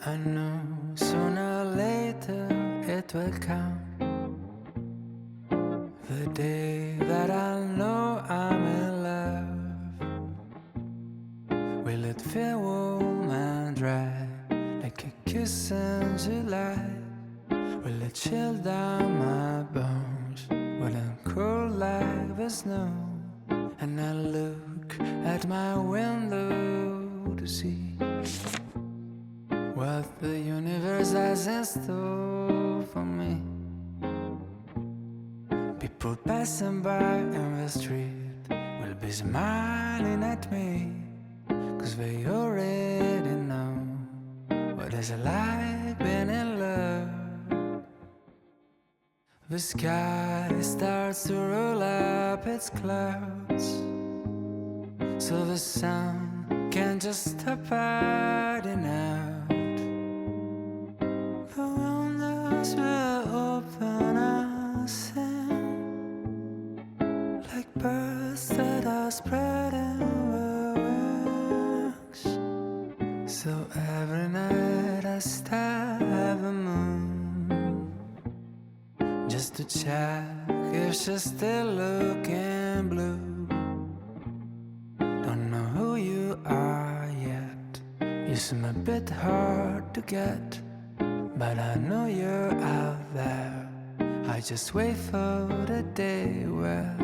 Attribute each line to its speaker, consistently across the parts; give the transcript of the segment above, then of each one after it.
Speaker 1: I knew sooner or later it will come, the day that I know I'm in love. Will it feel warm and dry like a kiss in July? Will it chill down my bones? Will it cool like the snow? And I look at my window to see what the universe has in store for me. People passing by in the street will be smiling at me, 'cause they already know what it's like being in love. The sky starts to roll up its clouds, so the sun can't just stop hiding out. The windows will open and sing like birds that are spreading their wings. So every night I stare at the moon, just to check if she's still looking blue. Don't know who you are yet, you seem a bit hard to get, but I know you're out there. I just wait for the day where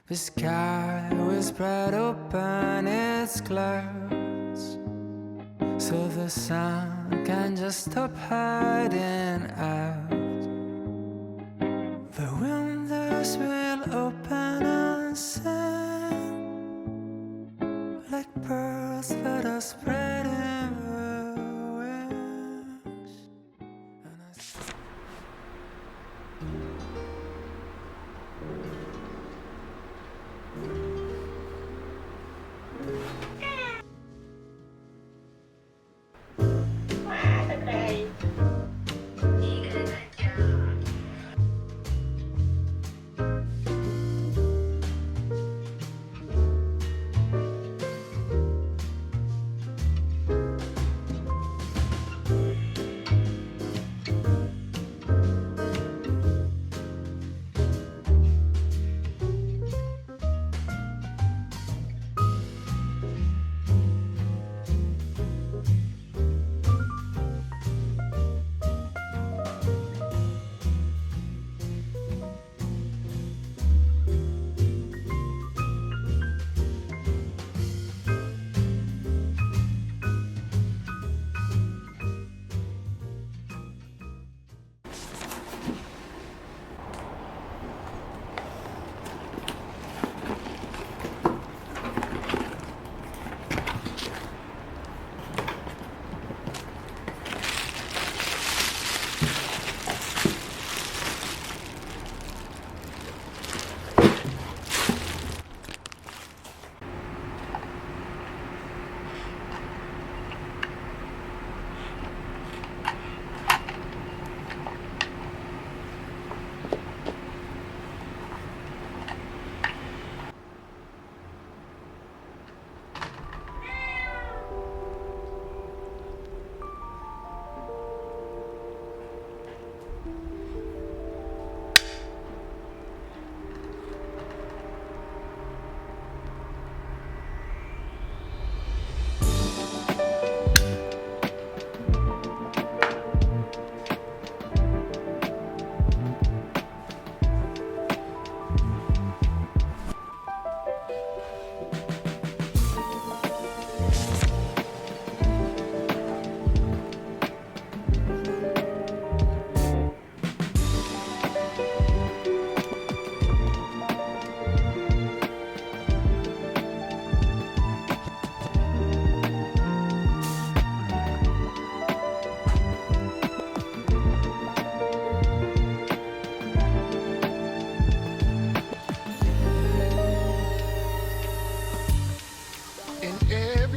Speaker 1: the sky will spread open its clouds, so the sun can just stop hiding out. The windows will open and sing like birds that are spreading their wings. And I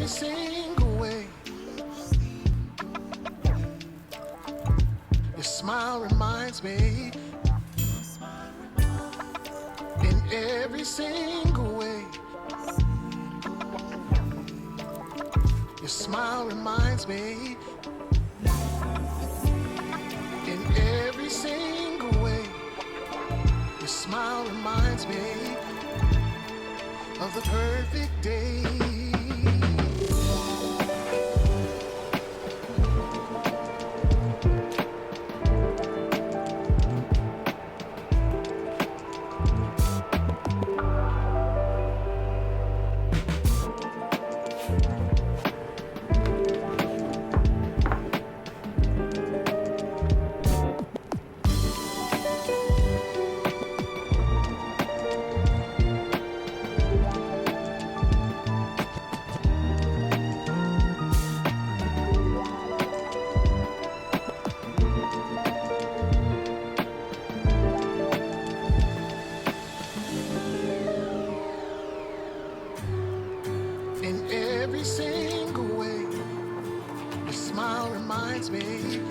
Speaker 2: single way. Your smile reminds me in every single way. Your smile reminds me in every single way. Your smile reminds me of the perfect day. In every single way, your smile reminds me